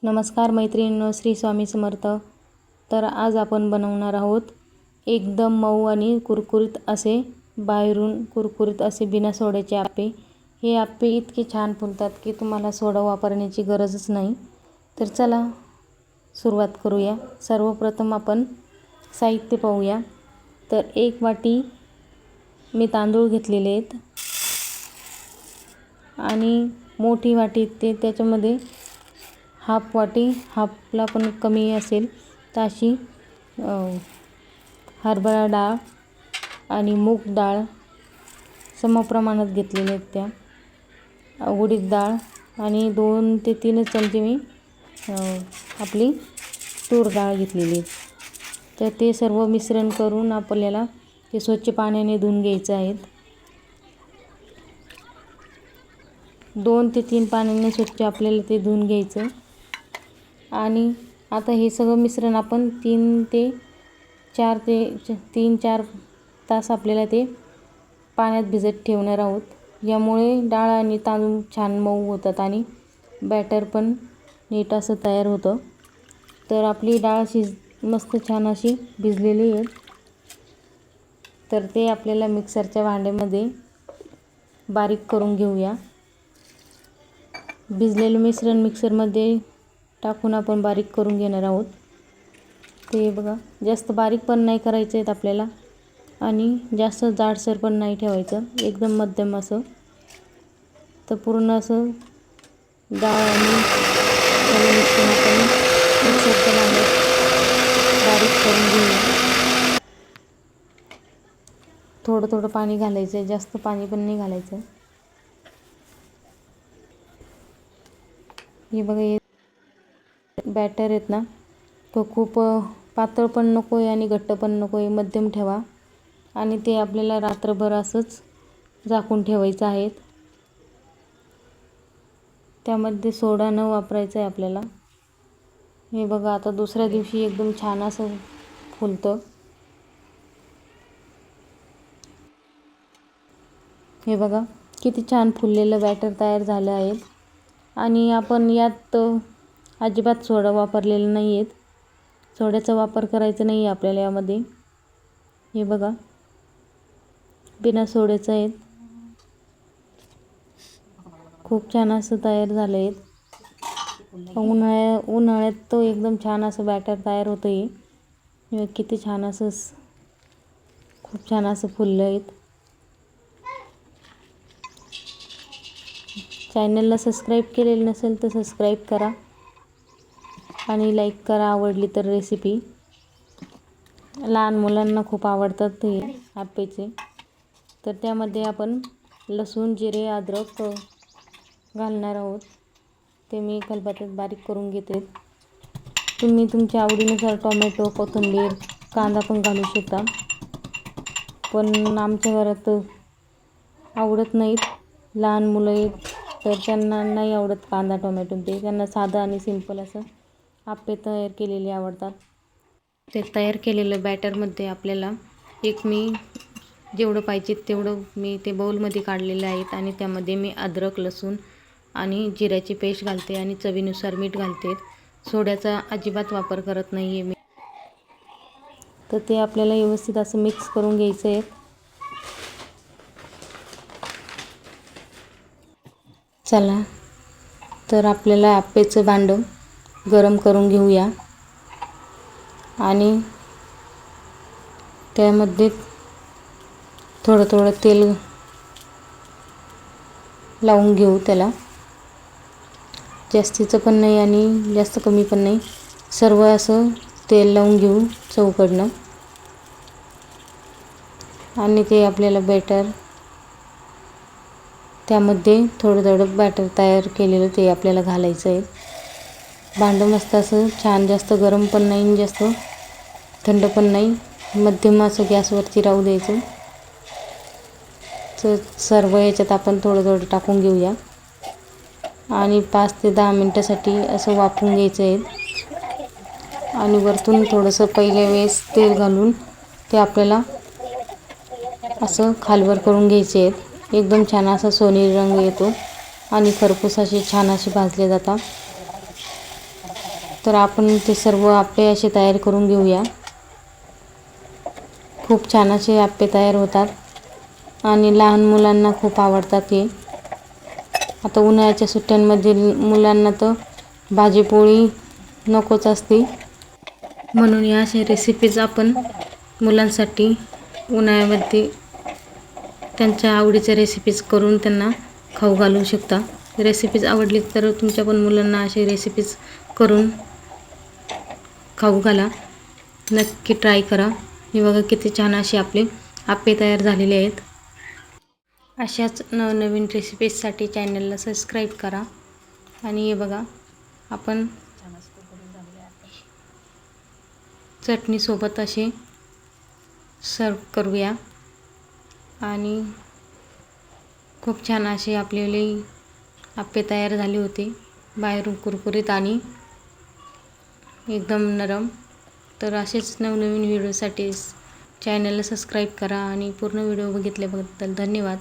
नमस्कार मैत्रिणींनो, श्री स्वामी समर्थ. तर आज आपण बनवणार आहोत एकदम मऊ आणि कुरकुरीत असे, बाहेरून कुरकुरीत असे बिना सोड्याचे आप्पे. हे आप्पे इतके छान फुलतात की तुम्हाला सोडा वापरण्याची गरजच नाही. तर चला सुरुवात करूया. सर्वप्रथम आपण साहित्य पाहूया. तर 1 वाटी मी तांदूळ घेतलेले आहेत आणि मोठी वाटी ते त्याच्यामध्ये हाफ वाटी, हाफला पण कमी असेल तर अशी हरभरा डाळ आणि मूग डाळ समप्रमाणात घेतलेले आहेत. त्या उडीद डाळ आणि 2 ते 3 चमचे मी आपली तूर डाळ घेतलेली. तर ते सर्व मिश्रण करून आपल्याला ते स्वच्छ पाण्याने धुवून घ्यायचं आहे. 2 ते 3 पाण्याने स्वच्छ आपल्याला ते धुवून घ्यायचं. आणि आता हे सगळं मिश्रण आपण 3 ते 4 तास आपल्याला ते पाण्यात भिजत ठेवणार आहोत. यामुळे डाळ आणि तांदूळ छान मऊ होतात आणि बॅटर पण नीट असं तयार होतं. तर आपली डाळ मस्त छान अशी भिजलेली आहे. तर ते आपल्याला मिक्सरच्या भांड्यामध्ये बारीक करून घेऊया. भिजलेलं मिश्रण मिक्सरमध्ये टाकून आपण बारीक करून घेणार आहोत. ते बघा, जास्त बारीक पण नाही करायचं आहेत आपल्याला आणि जास्त जाडसर पण नाही ठेवायचं, एकदम मध्यम असं. तर पूर्ण असं डाळ आणि मिश्रण आपण मिक्सरच्या भांड्यात बारीक करून घेऊया. थोडं थोडं पाणी घालायचं आहे, जास्त पाणी पण नाही घालायचं. हे बघा, हे बॅटर आहेत ना, तो खूप पातळ पण नको आहे आणि घट्ट पण नको आहे, मध्यम ठेवा. आणि ते आपल्याला रात्रभर असंच झाकून ठेवायचं आहे. त्यामध्ये सोडा न वापरायचा आहे आपल्याला. हे बघा, आता दुसऱ्या दिवशी एकदम छान असं फुलतं. हे बघा किती छान फुललेलं बॅटर तयार झालं आहे. आणि आपण यात अजिबात सोडा वापरलेला नाही आहेत. सोड्याचा वापर करायचा नाही आहे आपल्याला यामध्ये. हे बघा, बिना सोड्याचं आहेत. खूप छान असं तयार झालं आहे. उन्हाळ्यात तो एकदम छान असं बॅटर तयार होतं. हे किती छान असं खूप छान असं फुललं आहेत. चॅनलला सबस्क्राईब केलेलं नसेल तर सबस्क्राईब करा आणि लाईक करा आवडली तर रेसिपी. लहान मुलांना खूप आवडतात हे आप्पेचे. तर त्यामध्ये आपण लसूण, जिरे, अद्रक घालणार आहोत. ते मी खलबत्त्यात बारीक करून घेते. तुम्ही तुमच्या आवडीनुसार टोमॅटो, कोथिंबीर, कांदा पण घालू शकता. पण आमच्या घरात आवडत नाहीत, लहान मुलं आहेत तर त्यांना नाही आवडत कांदा टोमॅटो. ते त्यांना साधं आणि सिंपल असं आप्पे तयार केलेले आवडतात. ते तयार केलेलं बॅटरमध्ये आपल्याला मी जेवढं पाहिजे तेवढं मी ते बाउलमध्ये काढलेलं आहेत. आणि त्यामध्ये मी अद्रक, लसूण आणि जिऱ्याची पेस्ट घालते आणि चवीनुसार मीठ घालते. सोड्याचा अजिबात वापर करत नाही आहे मी. तर ते आपल्याला व्यवस्थित असं मिक्स करून घ्यायचं आहे. चला, तर आपल्याला आप्पेचं भांडं गरम करून घेऊया आणि त्यामध्ये थोडं थोडं तेल लावून घेऊ. त्याला जास्तीचं पण नाही आणि जास्त कमी पण नाही, सर्व असं तेल लावून घेऊ चौकडनं. आणि ते आपल्याला बॅटर त्यामध्ये थोडं थोडं बॅटर तयार केलेलं ते आपल्याला घालायचं आहे. भांडं मस्त असं छान, जास्त गरम पण नाही जास्त थंड पण नाही, मध्यम असं गॅसवरती राहू द्यायचं. तर सर्व याच्यात आपण थोडं थोडं टाकून घेऊया आणि 5 ते 10 मिनटासाठी असं वाफवून घ्यायचं आहे. आणि वरतून थोडंसं पहिल्या वेळेस तेल घालून ते आपल्याला असं खालवर करून घ्यायचे आहेत. एकदम छान असा सोनेरी रंग येतो आणि खरपूस असे छान असे भाजले जातात. तर आपण ते सर्व आप्पे असे तयार करून घेऊया. खूप छान असे आप्पे तयार होतात आणि लहान मुलांना खूप आवडतात हे. आता उन्हाळ्याच्या सुट्ट्यांमध्ये मुलांना तर भाजीपोळी नकोच असते, म्हणून या अशा रेसिपीज आपण मुलांसाठी उन्हाळ्यामध्ये त्यांच्या आवडीच्या रेसिपीज करून त्यांना खाऊ घालू शकता. रेसिपीज आवडली तर तुमच्या पण मुलांना अशी रेसिपीज करून खाऊ घाला. नक्की ट्राय करा. हे बघा किती छान असे आपले आप्पे तयार झालेले आहेत. अशाच नवनवीन रेसिपीजसाठी चॅनलला सबस्क्राईब करा. आणि हे बघा आपण चटणीसोबत असे सर्व करूया. आणि खूप छान असे आपल्याला आप्पे तयार झाले होते, बाहेरून कुरकुरीत आणि एकदम नरम. तर असेच नवनवीन व्हिडिओसाठी चॅनलला सबस्क्राईब करा आणि पूर्ण व्हिडिओ बघितल्याबद्दल धन्यवाद.